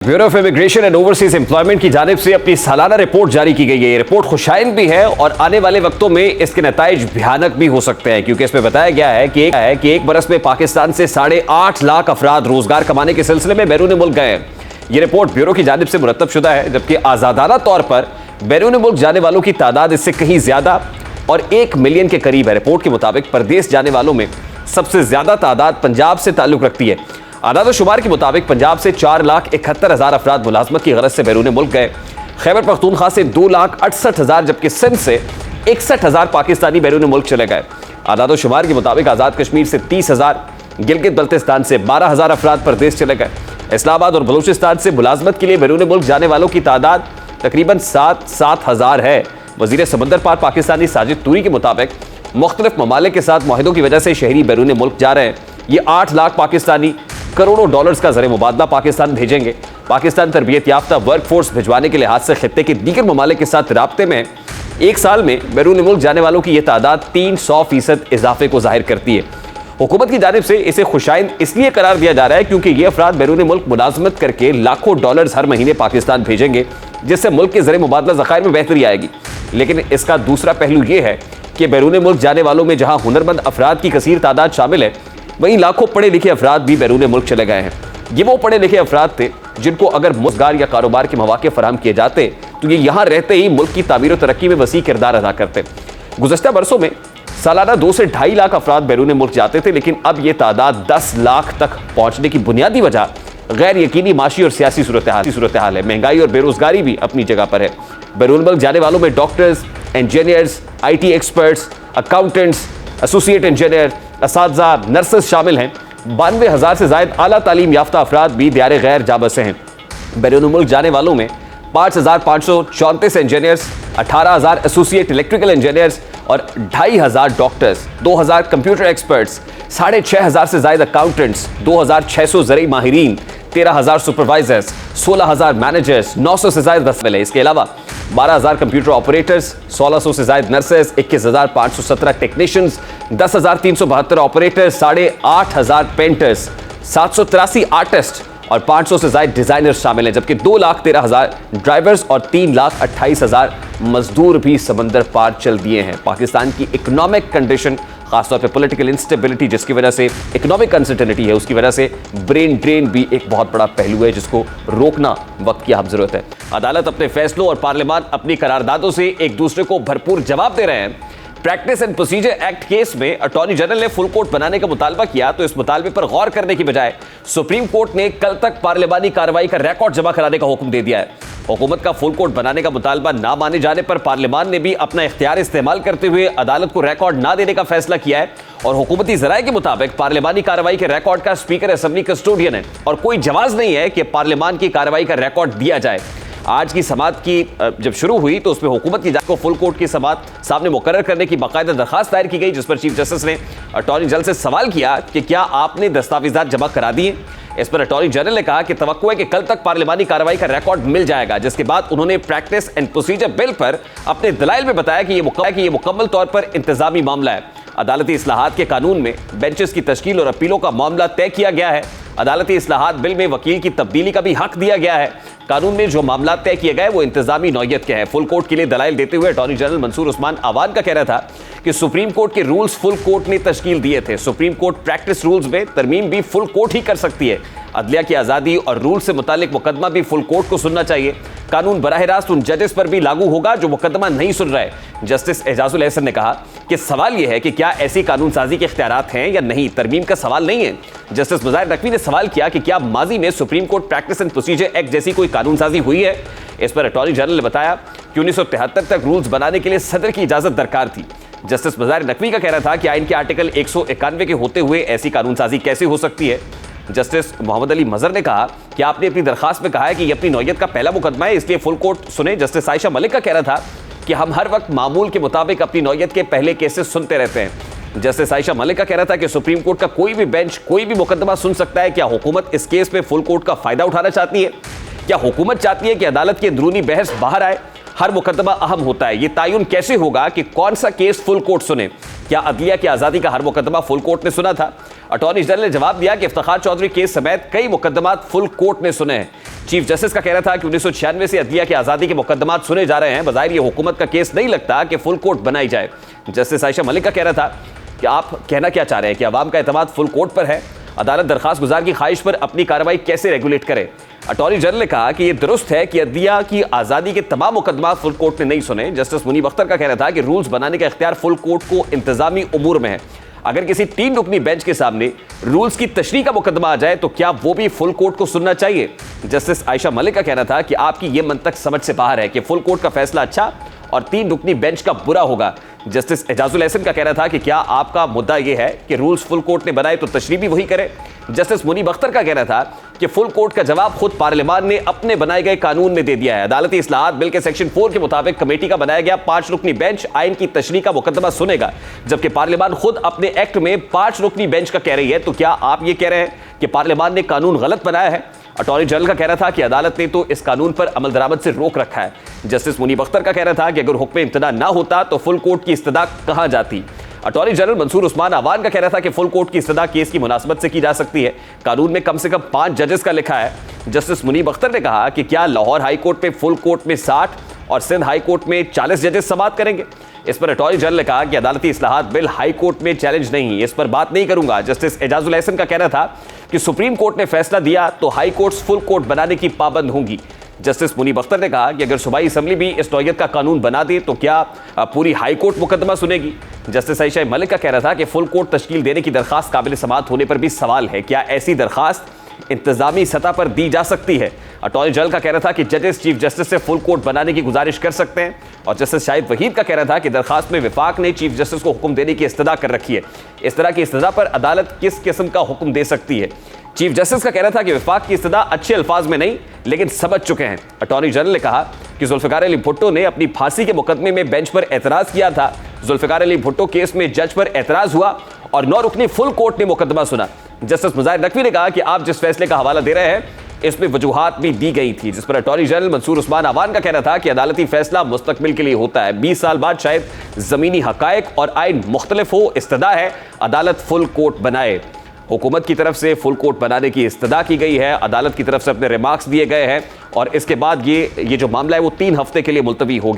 Bureau of immigration and overseas employment की जानिब से अपनी सालाना रिपोर्ट जारी की गई है। ये रिपोर्ट खुशाइन भी है और आने वाले वक्तों में इसके नताइज भयानक भी हो सकते हैं, क्योंकि इसमें बताया गया है कि एक बरस में पाकिस्तान से 8.5 लाख अफराद रोजगार कमाने के सिलसिले में बैरून मुल्क गए हैं। ये रिपोर्ट ब्यूरो की जानिब से मुरतब शुदा है, जबकि आजादाना तौर पर बैरून मुल्क जाने वालों की तादाद इससे कहीं ज्यादा और 1 मिलियन के करीब है। रिपोर्ट के मुताबिक परदेश जाने वालों में सबसे ज्यादा तादाद पंजाब से ताल्लुक रखती है। आदाद शुमार के मुताबिक पंजाब से 4,71,000 अफराद मुलाजमत की गरज से बैरून मुल्क गए। खैबर पख्तूनख्वा से 2,68,000, जबकि सिंध से 61,000 पाकिस्तानी बैरून मुल्क चले गए। आदाद शुमार के मुताबिक आज़ाद कश्मीर से 30,000, गिलगित बल्तिस्तान से 12,000 अफराद परदेश चले गए। इस्लामाबाद और बलूचिस्तान से मुलाजमत के लिए बैरून मुल्क जाने वालों की तादाद तकरीबन 7,000 है। वजीर समंदर पार पाकिस्तानी साजिद तूरी के मुताबिक मुख्तलिफ ममालिक के साथ मुआहिदों की वजह से शहरी बैरून मुल्क जा रहे हैं। ये 8 लाख पाकिस्तानी करोड़ों डॉलर्स का ज़र मुबादला पाकिस्तान भेजेंगे। पाकिस्तान तरबियत याफ्ता वर्क फोर्स भिजवाने के लिहाज से खित्ते के दीगर ममालिक के साथ राब्ते में एक साल में बैरून मुल्क जाने वालों की यह तादाद 300% इजाफे को जाहिर करती है। हुकूमत की जानिब से इसे खुशाइन इसलिए करार दिया जा रहा है क्योंकि ये अफराद बैरून मुल्क मुलाजमत करके लाखों डॉलर्स हर महीने पाकिस्तान भेजेंगे, जिससे मुल्क के ज़र मुबादला ज़खायर में बेहतरी आएगी। लेकिन इसका दूसरा पहलू ये है कि बैरून मुल्क जाने वालों में जहाँ हुनरमंद अफराद की कसीर तादाद शामिल है, वहीं लाखों पढ़े लिखे अफराद भी बैरून मुल्क चले गए हैं। ये वो पढ़े लिखे अफराद थे जिनको अगर रोजगार या कारोबार के मौके फराहम किए जाते तो ये यहाँ रहते ही मुल्क की तामीर और तरक्की में वसी किरदार अदा करते। गुज़श्ता बरसों में सालाना 2 से 2.5 लाख अफराद बैरून मुल्क जाते थे, लेकिन अब ये तादाद 10 लाख तक पहुँचने की बुनियादी वजह गैर यकीनी माशी और सियासी सूरत हाल है। महंगाई और बेरोजगारी भी अपनी जगह पर है। बैरून मुल्क जाने वालों में doctors, engineers, IT experts, accountants, associate engineer, असातिज़ा, नर्सेस शामिल हैं। 92,000 से ज़ायद आला तालीम याफ्ता अफराद भी दियारे गैर जा बसे हैं। बैरून मुल्क जाने वालों में 5,534 इंजीनियर्स, 18,000 एसोसिएट इलेक्ट्रिकल इंजीनियर्स और 2,500 डॉक्टर्स, 2,000 कंप्यूटर एक्सपर्ट्स, 6,500 से ज़ायद अकाउंटेंट्स, 2,600 ज़रई माहिरीन, 13,000 सुपरवाइजर्स, 16,000 मैनेजर्स, 900 से ज़ायद दस्तावेज़ है। इसके अलावा 12,000 कंप्यूटर ऑपरेटर्स, 1,600 से ज़ायद nurses, 21,517 technicians, 10,372 operators, 8,500 painters, 783 artist और 500 से ज़ायद डिज़ाइनर्स शामिल हैं, जबकि 2,13,000 ड्राइवर्स और 3,28,000 मजदूर भी समंदर पार चल दिए हैं। पाकिस्तान की इकोनॉमिक कंडीशन, खासतौर पे पॉलिटिकल इंस्टेबिलिटी जिसकी वजह से इकोनॉमिक अनसर्टेनिटी है, उसकी वजह से ब्रेन ड्रेन भी एक बहुत बड़ा पहलू है जिसको रोकना वक्त की अब जरूरत है। अदालत अपने फैसलों और पार्लियामान अपनी करारदादों से एक दूसरे को भरपूर जवाब दे रहे हैं। Practice and procedure act case में अटॉर्नी जनरल ने फुल कोर्ट बनाने का मुतालबा किया, तो इस मुतालबे पर गौर करने की बजाय सुप्रीम कोर्ट ने कल तक पार्लियामानी कार्रवाई का रिकॉर्ड जमा कराने का हुक्म दे दिया है। हुकूमत का फुल कोर्ट बनाने का मुतालबा ना माने जाने पर पार्लियामान ने भी अपना इख्तियार इस्तेमाल करते हुए अदालत को रिकॉर्ड ना देने का फैसला किया है और हुकूमती ज़राए के मुताबिक पार्लियामानी कार्रवाई के रिकॉर्ड का स्पीकर असेंबली कस्टोडियन है और कोई जवाज़ नहीं है कि पार्लियामान की कार्रवाई का रिकॉर्ड दिया जाए। आज की समाअत की जब शुरू हुई तो उसमें हुकूमत की जांच को फुल कोर्ट की समाअत सामने मुकर्रर करने की बाकायदा दरखास्त दायर की गई, जिस पर चीफ जस्टिस ने अटॉर्नी जनरल से सवाल किया कि क्या आपने दस्तावेजात जमा करा दिए। इस पर अटॉर्नी जनरल ने कहा कि तवक्को है कि कल तक पार्लियामानी कार्रवाई का रिकॉर्ड मिल जाएगा, जिसके बाद उन्होंने प्रैक्टिस एंड प्रोसीजर बिल पर अपने दलाइल में बताया कि यह मुकम्मल तौर पर इंतजामी मामला है। अदालती इस्लाहात के कानून में बेंचेस की तश्कील और अपीलों का मामला तय किया गया है। अदालती इस्लाहात बिल में वकील की तब्दीली का भी हक दिया गया है। कानून में जो मामला तय किए गए वो इंतजामी नौयत के हैं। फुल कोर्ट के लिए दलाइल देते हुए अटॉर्नी जनरल मंसूर उस्मान आवान का कहना था कि सुप्रीम कोर्ट के रूल्स फुल कोर्ट ने तश्कील दिए थे। सुप्रीम कोर्ट प्रैक्टिस रूल्स में तरमीम भी फुल कोर्ट ही कर सकती है। अदलिया की आज़ादी और रूल से मुतालिक मुकदमा भी फुल कोर्ट को सुनना चाहिए। कानून बराह रास्त उन जजेस पर भी लागू होगा जो मुकदमा नहीं सुन रहे। जस्टिस एजाजुल एहसन ने कहा कि सवाल यह है कि क्या ऐसी कानून साजी के इख्तियारात हैं या नहीं, तरमीम का सवाल नहीं है। जस्टिस मुज़ाहिर नकवी ने सवाल किया कि क्या माजी में supreme court practice and procedure act जैसी कोई कानून साजी हुई है। इस पर अटॉर्नी जनरल ने बताया कि 1973 तक रूल्स बनाने के लिए सदर की इजाजत दरकार थी। जस्टिस मुज़ाहिर नकवी का कहना था कि आइन के आर्टिकल 191 के होते हुए ऐसी कानून साजी कैसे हो सकती है। जस्टिस मोहम्मद अली मजहर ने कहा कि आपने अपनी दरखास्त में कहा है कि यह अपनी नौयत का पहला मुकदमा है, इसलिए फुल कोर्ट सुने। जस्टिस आयशा मलिक का कहना था कि हम हर वक्त मामूल के मुताबिक अपनी नौयत के पहले केसेस सुनते रहते हैं। जस्टिस आयशा मलिक का कहना था कि सुप्रीम कोर्ट का कोई भी बेंच कोई भी मुकदमा सुन सकता है। क्या हुकूमत इस केस में फुल कोर्ट का फायदा उठाना चाहती है? क्या हुकूमत चाहती है कि अदालत की अंदरूनी बहस बाहर आए? हर मुकदमा अहम होता है, ये तयन कैसे होगा कि कौन सा केस फुल कोर्ट सुने? क्या अदलिया की आज़ादी का हर मुकदमा फुल कोर्ट ने सुना था? अटॉर्नी जनरल ने जवाब दिया कि इफ्तिखार चौधरी केस समेत कई मुकदमात फुल कोर्ट ने सुने हैं। चीफ जस्टिस का कहना था कि 1996 से अदलिया की आजादी के मुकदमात सुने जा रहे हैं, बजाहिर ये हुकूमत का केस नहीं लगता कि फुल कोर्ट बनाई जाए। जस्टिस आयशा मलिक का कहना था कि आप कहना क्या चाह रहे हैं कि अवाम का एतमाद फुल कोर्ट पर है, अदालत दरखास्त गुजार की ख्वाहिश पर अपनी कार्रवाई कैसे रेगुलेट करे। अटॉर्नी जनरल ने कहा कि यह दुरुस्त है कि अदलिया की आजादी के तमाम मुकदमा फुल कोर्ट ने नहीं सुने। जस्टिस मुनीब अख्तर का कहना था कि रूल्स बनाने का इख्तियार फुल कोर्ट को इंतजामी उमूर में है। अगर किसी 3 रुकनी बेंच के सामने रूल्स की तशरीह का मुकदमा आ जाए तो क्या वो भी फुल कोर्ट को सुनना चाहिए। जस्टिस आयशा मलिक का कहना था कि आपकी यह मंतक समझ से बाहर है कि फुल कोर्ट का फैसला अच्छा और 3 रुकनी बेंच का बुरा होगा। जस्टिस एजाजुल एहसन का कहना था कि क्या आपका मुद्दा यह है कि रूल्स फुल कोर्ट ने बनाए तो तशरीह भी वही करे। जस्टिस मुनीब अख्तर का कहना था कि फुल कोर्ट का जवाब खुद पार्लियामान ने अपने बनाए गए कानून में दे दिया है। अदालती इस्लाहात बिल के सेक्शन 4 के मुताबिक कमेटी का बनाया गया 5 रुकनी बेंच आइन की तशरीह का मुकदमा सुनेगा, जबकि पार्लियामान खुद अपने एक्ट में 5 रुकनी बेंच का कह रही है। तो क्या आप ये कह रहे हैं कि पार्लियामान ने कानून गलत बनाया है। अटॉर्नी जनरल का कहना था कि अदालत ने तो इस कानून पर अमल दरामद से रोक रखा है। जस्टिस मुनीब अख्तर का कहना था कि अगर हुक्म इब्तिदा ना होता तो फुल कोर्ट की इस्तदा कहां जाती। अटॉर्नी जनरल मंसूर उस्मान अवान का कहना था कि फुल कोर्ट की इस्तदा केस की मुनासबत से की जा सकती है। कानून में कम से कम 5 जजेस का लिखा है। जस्टिस मुनीब अख्तर ने कहा कि क्या लाहौर हाई कोर्ट में फुल कोर्ट में 60 और सिंध हाई कोर्ट में 40 जजेस समाअत करेंगे। इस पर अटॉर्नी जनरल ने कहा कि अदालती इस्लाहात बिल हाई कोर्ट में चैलेंज नहीं, इस पर बात नहीं करूंगा। जस्टिस एजाजुल एहसन का कहना था कि सुप्रीम कोर्ट ने फैसला दिया तो हाई कोर्ट्स फुल कोर्ट बनाने की पाबंद होंगी। जस्टिस मुनीब अख्तर ने कहा कि अगर सूबाई असम्बली भी इस नौयत का कानून बना दे तो क्या पूरी हाई कोर्ट मुकदमा सुनेगी। जस्टिस आयशा मलिक का कहना था कि फुल कोर्ट तश्कील देने की दरखास्त काबिल समाअत होने पर भी सवाल है, क्या ऐसी दरखास्त इंतजामी सतह पर दी जा सकती है। अटॉर्नी जनरल का कहना था कि जजेस चीफ जस्टिस से फुल कोर्ट बनाने की गुजारिश कर सकते हैं और जस्टिस शाहिद वहीद का कहना था कि दरखास्त में विफाक ने चीफ जस्टिस को हुक्म देने की इस्तदा कर रखी है। इस तरह की इस्तदा पर अदालत किस किस्म का हुक्म दे सकती है। चीफ जस्टिस का कहना था कि विफाक की इस्तदा अच्छे अल्फाज में नहीं लेकिन समझ चुके हैं। अटॉर्नी जनरल ने कहा कि जुल्फिकार अली भुट्टो ने अपनी फांसी के मुकदमे में बेंच पर एतराज किया था। जुल्फिकार अली भुट्टो केस में जज पर एतराज हुआ और 9 रुकनी फुल कोर्ट ने मुकदमा सुना। जस्टिस मुजाहिर नकवी ने कहा कि आप जिस फैसले का हवाला दे रहे हैं इसमें वजूहात भी दी गई थी, जिस पर अटॉर्नी जनरल मंसूर उस्मान अवान का कहना था कि अदालती फैसला मुस्तकबिल के लिए होता है। 20 साल बाद शायद जमीनी हकायक और आइन मुख्तलिफ हो, इस्तदा है अदालत फुल कोर्ट बनाए। हुकूमत की तरफ से फुल कोर्ट बनाने की इस्तदा की गई है, अदालत की तरफ से अपने रिमार्क्स दिए गए हैं और इसके बाद ये जो मामला है वो 3 हफ्ते के लिए मुलतवी हो गया है।